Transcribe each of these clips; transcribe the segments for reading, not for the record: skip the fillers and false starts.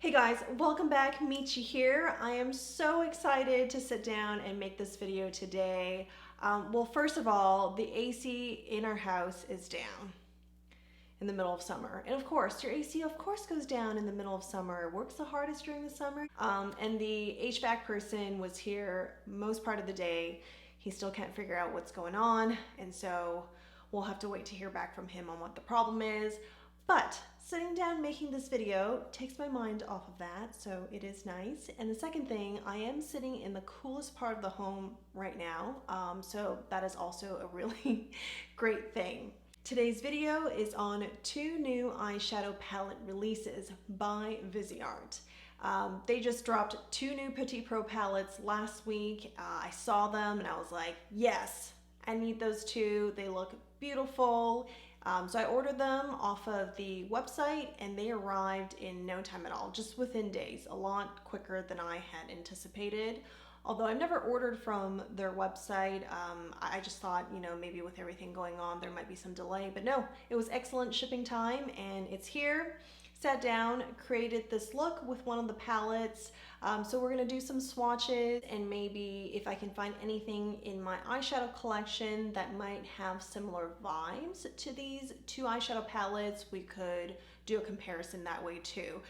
Hey guys, welcome back, Michi here. I am so excited to sit down and make this video today. Well, first of all, the AC in our house is down in the middle of summer. And of course, your AC of course goes down in the middle of summer. It works the hardest during the summer. And the HVAC person was here most part of the day. He still can't figure out what's going on. And so we'll have to wait to hear back from him on what the problem is. But sitting down making this video takes my mind off of that, so it is nice. And the second thing, I am sitting in the coolest part of the home right now, so that is also a really great thing. Today's video is on 2 new eyeshadow palette releases by Viseart. They just dropped 2 new Petit Pro palettes last week. I saw them and I was like, yes, I need those 2. They look beautiful. So I ordered them off of the website and they arrived in no time at all, just within days, a lot quicker than I had anticipated. Although I've never ordered from their website, I just thought, you know, maybe with everything going on, there might be some delay, but no, it was excellent shipping time and it's here. Sat down, created this look with one of the palettes. So we're gonna do some swatches and maybe if I can find anything in my eyeshadow collection that might have similar vibes to these 2 eyeshadow palettes, we could do a comparison that way too.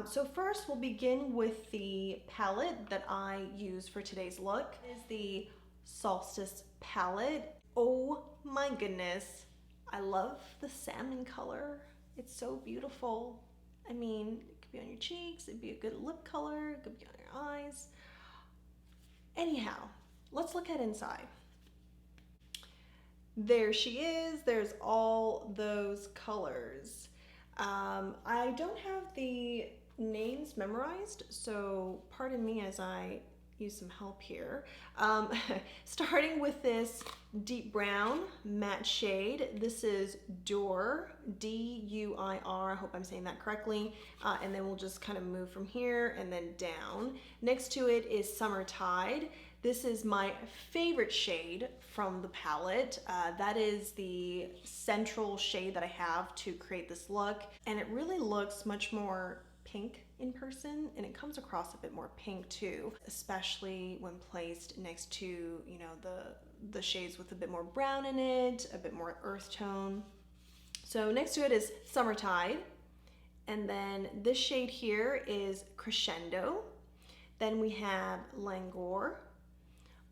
So first we'll begin with the palette that I use for today's look. It is the Solstice palette. Oh my goodness, I love the salmon color. It's so beautiful. I mean, it could be on your cheeks, it'd be a good lip color, it could be on your eyes. Anyhow, let's look at inside. There she is, there's all those colors. I don't have the names memorized, so pardon me as I use some help here. Starting with this deep brown matte shade. This is Dur, D-U-I-R, I hope I'm saying that correctly. And then we'll just kind of move from here and then down. Next to it is Summertide. This is my favorite shade from the palette. That is the central shade that I have to create this look. And it really looks much more pink in person, and it comes across a bit more pink too, especially when placed next to, you know, the shades with a bit more brown in it, a bit more earth tone. So next to it is Summertide, and then this shade here is Crescendo. Then we have Languor.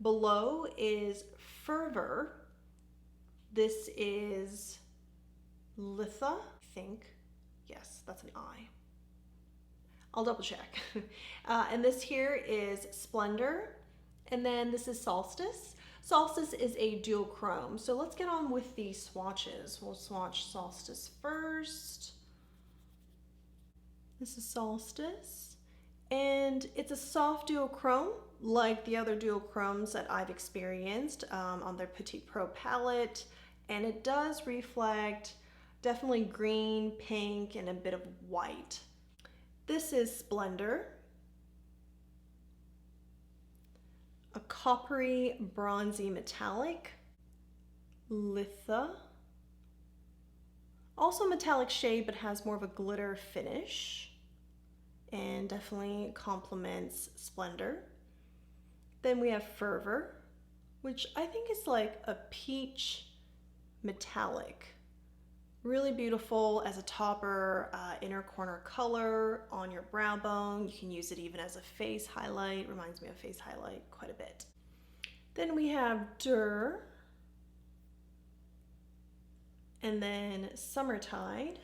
Below is Fervor. This is Litha, I think. Yes, that's an I. I'll double check. And this here is Splendor. And then this is Solstice. Solstice is a dual chrome. So let's get on with the swatches. We'll swatch Solstice first. This is Solstice. And it's a soft dual chrome, like the other dual chromes that I've experienced on their Petit Pro palette. And it does reflect definitely green, pink, and a bit of white. This is Splendor, a coppery, bronzy metallic. Litha, also a metallic shade, but has more of a glitter finish, and definitely complements Splendor. Then we have Fervor, which I think is like a peach metallic. Really beautiful as a topper, inner corner color on your brow bone. You can use it even as a face highlight. Reminds me of face highlight quite a bit. Then we have Dur, and then Summertide,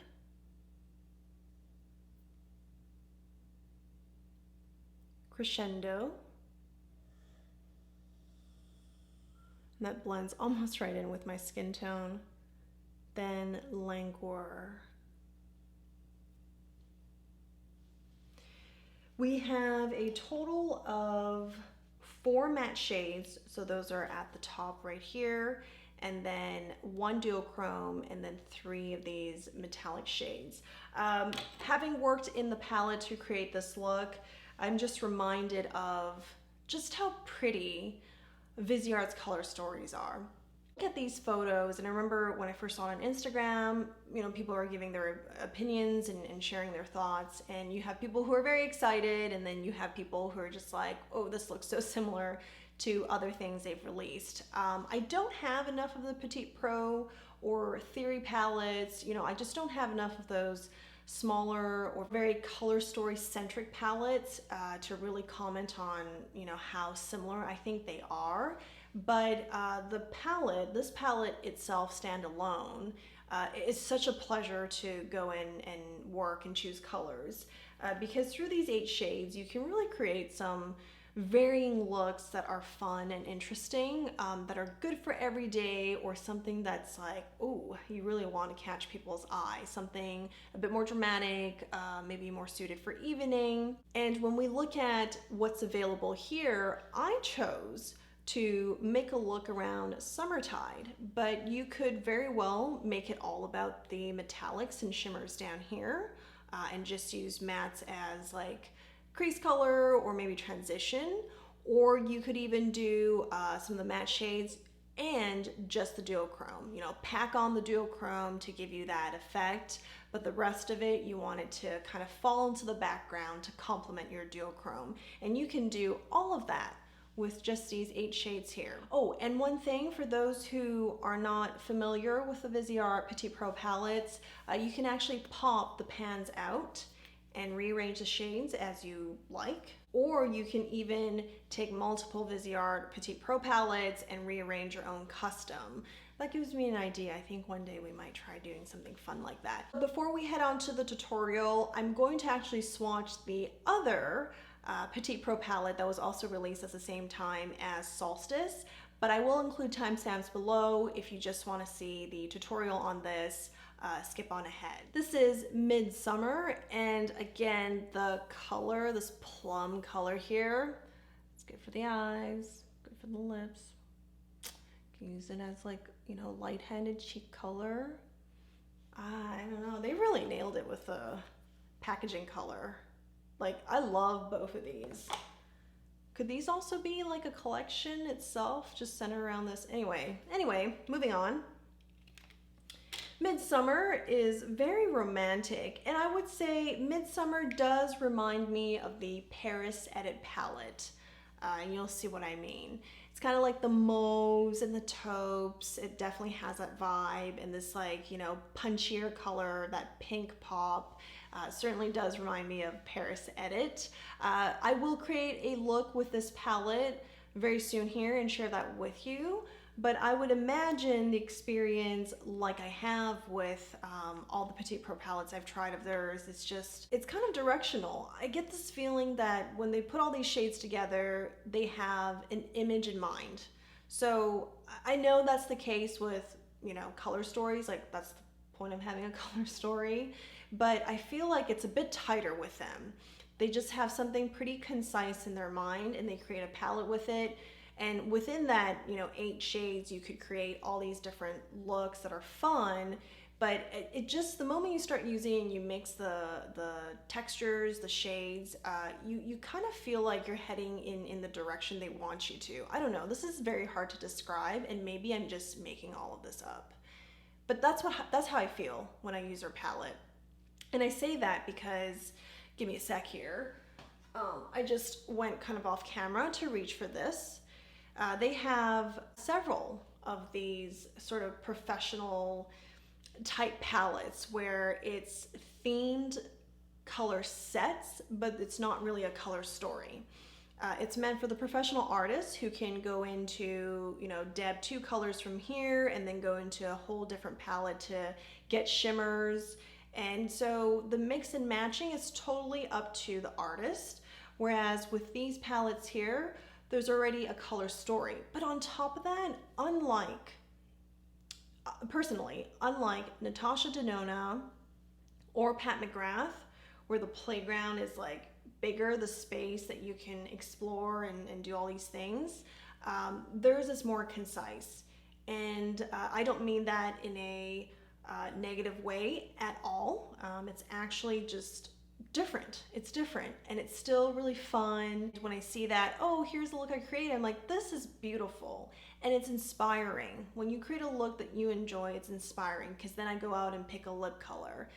Crescendo, and that blends almost right in with my skin tone. Then Languor. We have a total of 4 matte shades, so those are at the top right here, and then 1 duochrome, and then 3 of these metallic shades. Having worked in the palette to create this look, I'm just reminded of just how pretty Viseart's color stories are. Look at these photos, and I remember when I first saw it on Instagram, you know, people are giving their opinions and sharing their thoughts, and you have people who are very excited, and then you have people who are just like, oh, this looks so similar to other things they've released. I don't have enough of the Petit Pro or Theory palettes, you know, I just don't have enough of those smaller or very color story centric palettes to really comment on, you know, how similar I think they are. But this palette itself standalone, it's such a pleasure to go in and work and choose colors because through these 8 shades you can really create some varying looks that are fun and interesting, that are good for every day, or something that's like, oh, you really want to catch people's eye, something a bit more dramatic, maybe more suited for evening. And when we look at what's available here, I chose to make a look around summertide, but you could very well make it all about the metallics and shimmers down here, and just use mattes as like crease color or maybe transition, or you could even do some of the matte shades and just the duochrome, you know, pack on the duochrome to give you that effect, but the rest of it you want it to kind of fall into the background to complement your duochrome, and you can do all of that with just these 8 shades here. Oh, and one thing for those who are not familiar with the Viseart Petit Pro palettes, you can actually pop the pans out and rearrange the shades as you like, or you can even take multiple Viseart Petit Pro palettes and rearrange your own custom. That gives me an idea. I think one day we might try doing something fun like that. Before we head on to the tutorial, I'm going to actually swatch the other Petit Pro palette that was also released at the same time as Solstice, but I will include timestamps below if you just want to see the tutorial on this. Skip on ahead. This is Midsommer, and again, the color, this plum color here, it's good for the eyes, good for the lips. You can use it as like, you know, light-handed cheek color. I don't know, they really nailed it with the packaging color. Like, I love both of these. Could these also be like a collection itself, just centered around this? Anyway, moving on. Midsommer is very romantic, and I would say Midsommer does remind me of the Paris Edit palette, and you'll see what I mean. It's kind of like the mauves and the taupes. It definitely has that vibe, and this, like, you know, punchier color, that pink pop, certainly does remind me of Paris Edit. I will create a look with this palette very soon here and share that with you. But I would imagine the experience like I have with all the Petit Pro palettes I've tried of theirs, it's kind of directional. I get this feeling that when they put all these shades together, they have an image in mind. So I know that's the case with, you know, color stories, like that's the point of having a color story, but I feel like it's a bit tighter with them. They just have something pretty concise in their mind and they create a palette with it. And within that, you know, 8 shades, you could create all these different looks that are fun, but it just, the moment you start using, you mix the textures, the shades, you kind of feel like you're heading in the direction they want you to. I don't know, this is very hard to describe, and maybe I'm just making all of this up. But that's how I feel when I use their palette. And I say that because, give me a sec here, I just went kind of off camera to reach for this. They have several of these sort of professional type palettes where it's themed color sets, but it's not really a color story. It's meant for the professional artists who can go into, you know, dab 2 colors from here and then go into a whole different palette to get shimmers. And so the mix and matching is totally up to the artist. Whereas with these palettes here, there's already a color story. But on top of that, personally, unlike Natasha Denona or Pat McGrath, where the playground is like bigger, the space that you can explore and do all these things, theirs is more concise. And I don't mean that in a negative way at all. It's actually just different. It's different and it's still really fun. When I see that, oh, here's the look I created, I'm like, this is beautiful. and it's inspiring. When you create a look that you enjoy, it's inspiring, because then I go out and pick a lip color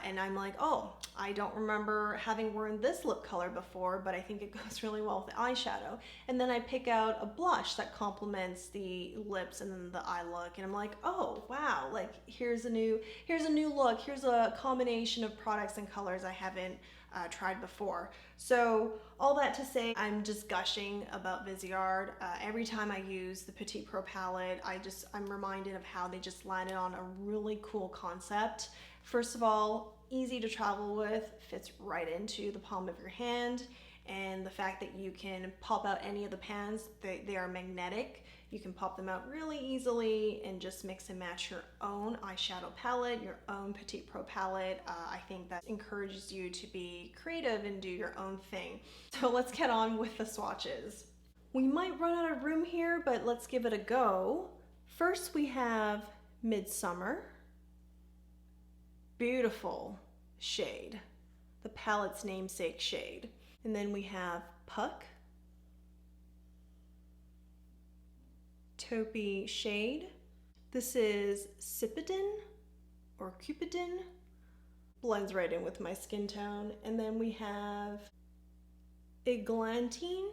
and I'm like, oh, I don't remember having worn this lip color before, but I think it goes really well with the eyeshadow. And then I pick out a blush that complements the lips and then the eye look, and I'm like, oh wow, like here's a new look, here's a combination of products and colors I haven't tried before. So all that to say, I'm just gushing about Viseart. Every time I use the Petit Pro palette, I'm reminded of how they just landed on a really cool concept. First of all, easy to travel with, fits right into the palm of your hand, and the fact that you can pop out any of the pans, they are magnetic. You can pop them out really easily and just mix and match your own eyeshadow palette, your own Petit Pro palette. I think that encourages you to be creative and do your own thing. So let's get on with the swatches. We might run out of room here, but let's give it a go. First we have Midsommer. Beautiful shade, the palette's namesake shade. And then we have Puck, taupey shade. This is Cupidin or Cupidin, blends right in with my skin tone. And then we have Eglantine.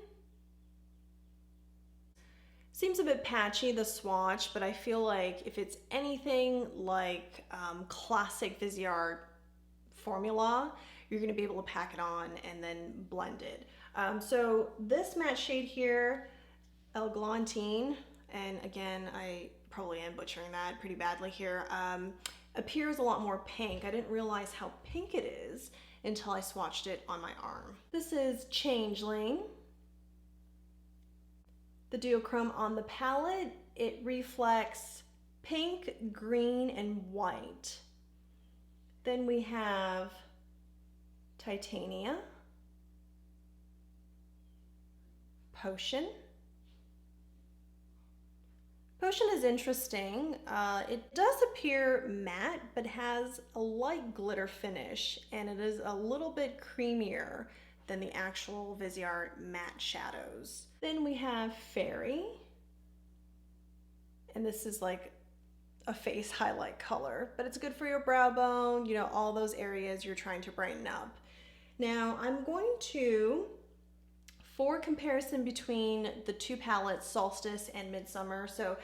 Seems a bit patchy, the swatch, but I feel like if it's anything like classic Viseart formula, you're gonna be able to pack it on and then blend it. So this matte shade here, Eglantine, and again, I probably am butchering that pretty badly here, appears a lot more pink. I didn't realize how pink it is until I swatched it on my arm. This is Changeling. The duochrome on the palette, it reflects pink, green, and white. Then we have Titania, Potion. Potion is interesting. It does appear matte, but has a light glitter finish, and it is a little bit creamier than the actual Viseart matte shadows. Then we have Fairy, and this is like a face highlight color, but it's good for your brow bone, you know, all those areas you're trying to brighten up. Now I'm going to, for comparison between the two palettes, Solstice and Midsommer, so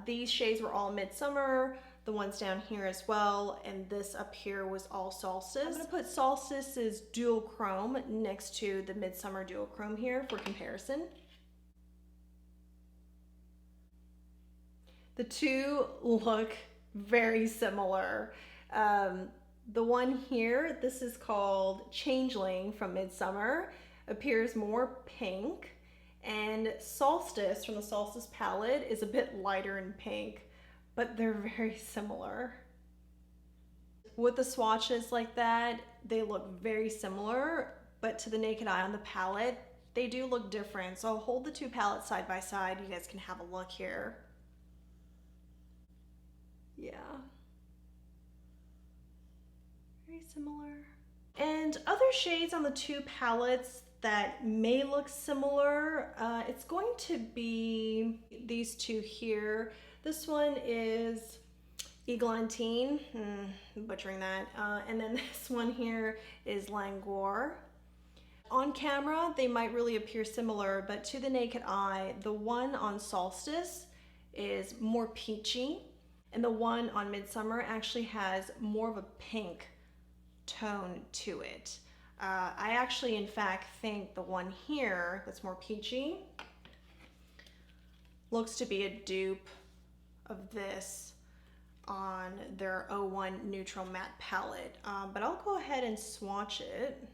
these shades were all Midsommer, the ones down here as well, and this up here was all Solstice. I'm gonna put Solstice's duochrome next to the Midsommer duochrome here for comparison. The two look very similar. The one here, this is called Changeling from Midsommer, appears more pink, and Solstice from the Solstice palette is a bit lighter in pink, but they're very similar. With the swatches like that, they look very similar, but to the naked eye on the palette, they do look different. So I'll hold the two palettes side by side. You guys can have a look here. Yeah. Very similar. And other shades on the two palettes that may look similar, it's going to be these two here. This one is Eglantine, butchering that, and then this one here is Languor. On camera, they might really appear similar, but to the naked eye, the one on Solstice is more peachy, and the one on Midsommer actually has more of a pink tone to it. I actually, in fact, think the one here that's more peachy looks to be a dupe of this on their 01 Neutral Matte palette, but I'll go ahead and swatch it.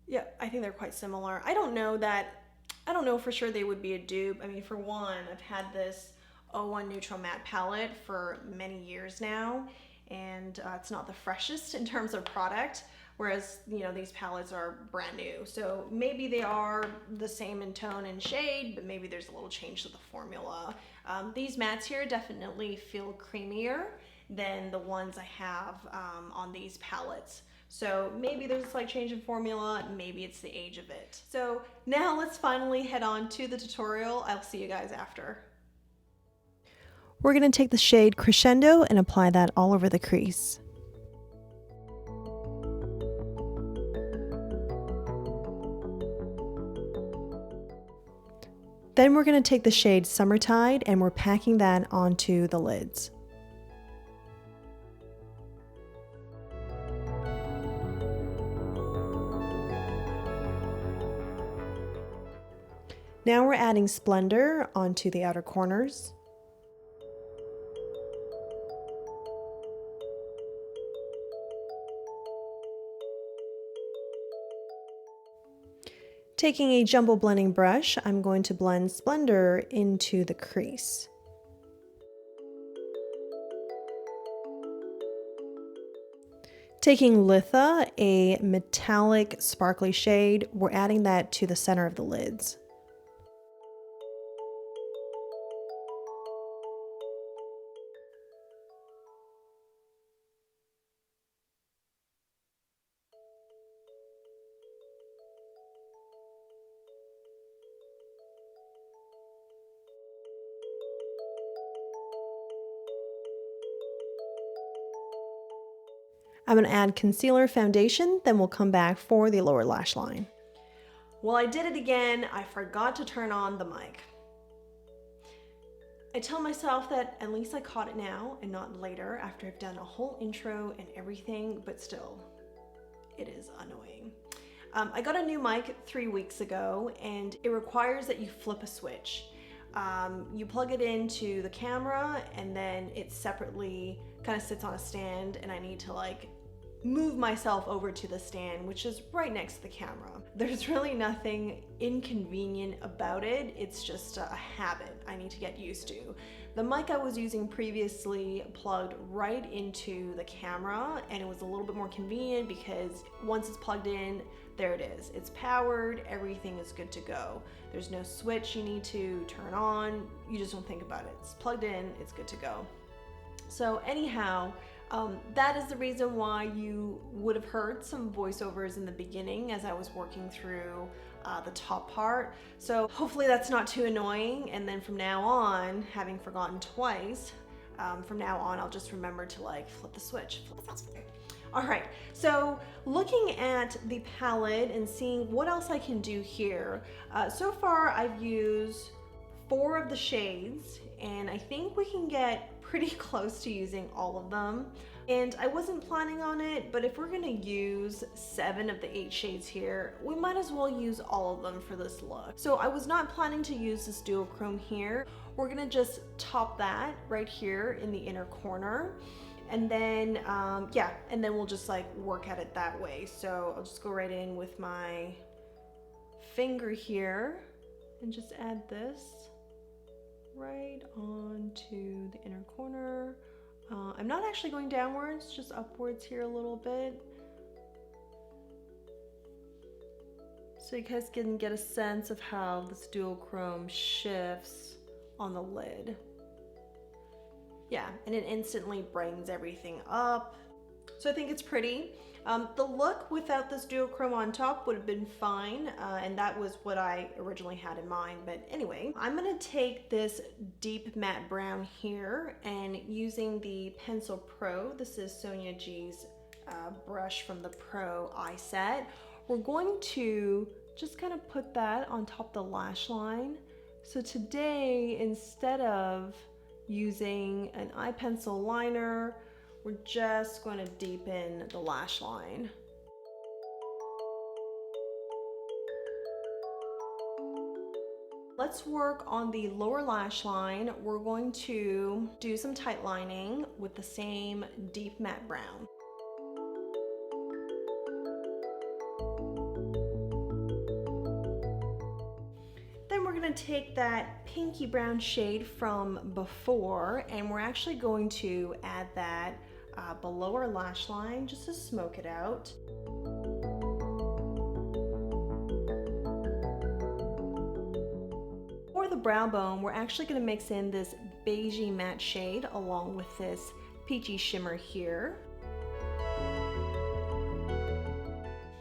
Yeah, I think they're quite similar. I don't know for sure they would be a dupe. I mean, for one, I've had this 01 Neutral Matte palette for many years now, and it's not the freshest in terms of product, whereas, you know, these palettes are brand new. So maybe they are the same in tone and shade, but maybe there's a little change to the formula. These mattes here definitely feel creamier than the ones I have on these palettes. So maybe there's a slight change in formula, maybe it's the age of it. So now let's finally head on to the tutorial. I'll see you guys after. We're going to take the shade Crescendo and apply that all over the crease. Then we're going to take the shade Summertide and we're packing that onto the lids. Now we're adding Splendor onto the outer corners. Taking a jumbo blending brush, I'm going to blend Splendor into the crease. Taking Litha, a metallic sparkly shade, we're adding that to the center of the lids. I'm going to add concealer foundation, then we'll come back for the lower lash line. Well, I did it again. I forgot to turn on the mic. I tell myself that at least I caught it now and not later after I've done a whole intro and everything, but still, it is annoying. I got a new mic 3 weeks ago and it requires that you flip a switch. You plug it into the camera and then it separately kind of sits on a stand and I need to like move myself over to the stand, which is right next to the camera. There's really nothing inconvenient about it. It's just a habit I need to get used to. The mic I was using previously plugged right into the camera and it was a little bit more convenient because once it's plugged in, there it is. It's powered, everything is good to go. There's no switch you need to turn on. You just don't think about it. It's plugged in, it's good to go. So anyhow, that is the reason why you would have heard some voiceovers in the beginning as I was working through the top part. So hopefully that's not too annoying. And then from now on, having forgotten twice, from now on I'll just remember to like flip the switch. All right, so looking at the palette and seeing what else I can do here. So far I've used 4 of the shades and I think we can get pretty close to using all of them. And I wasn't planning on it, but if we're gonna use 7 of the 8 shades here, we might as well use all of them for this look. So I was not planning to use this duochrome here. We're gonna just top that right here in the inner corner. And then, yeah, and then we'll just like work at it that way. So I'll just go right in with my finger here and just add this right onto the inner corner. I'm not actually going downwards, just upwards here a little bit. So you guys can get a sense of how this duochrome shifts on the lid. Yeah, and it instantly brightens everything up. So I think it's pretty. The look without this duochrome on top would have been fine, and that was what I originally had in mind. But anyway, I'm gonna take this deep matte brown here and using the Pencil Pro, this is Sonia G's brush from the Pro eye set, we're going to just kind of put that on top of the lash line. So today, instead of using an eye pencil liner, we're just going to deepen the lash line. Let's work on the lower lash line. We're going to do some tight lining with the same deep matte brown. Then we're going to take that pinky brown shade from before and we're actually going to add that below our lash line just to smoke it out. For the brow bone, we're actually going to mix in this beigey matte shade along with this peachy shimmer here.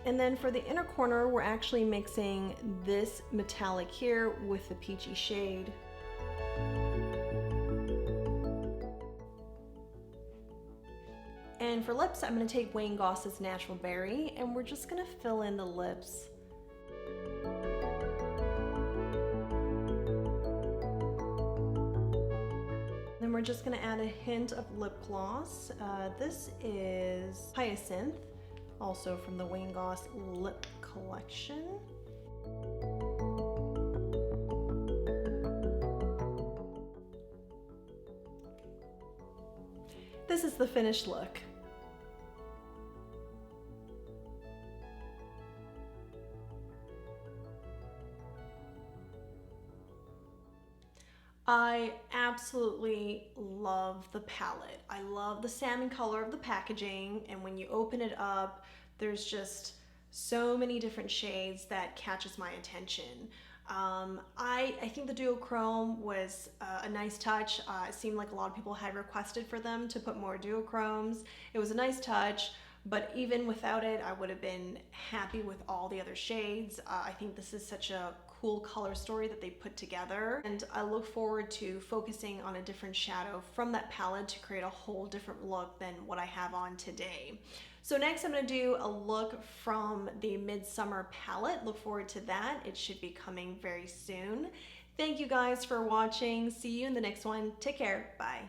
And then for the inner corner, we're actually mixing this metallic here with the peachy shade. And for lips, I'm going to take Wayne Goss's Natural Berry, and we're just going to fill in the lips. Then we're just going to add a hint of lip gloss. This is Hyacinth, also from the Wayne Goss Lip Collection. This is the finished look. I absolutely love the palette. I love the salmon color of the packaging, and when you open it up, there's just so many different shades that catches my attention. I think the duochrome was a nice touch. It seemed like a lot of people had requested for them to put more duochromes. It was a nice touch, but even without it, I would have been happy with all the other shades. I think this is such a cool color story that they put together, and I look forward to focusing on a different shadow from that palette to create a whole different look than what I have on today. So next I'm going to do a look from the Midsommer palette. Look forward to that. It should be coming very soon. Thank you guys for watching. See you in the next one. Take care. Bye.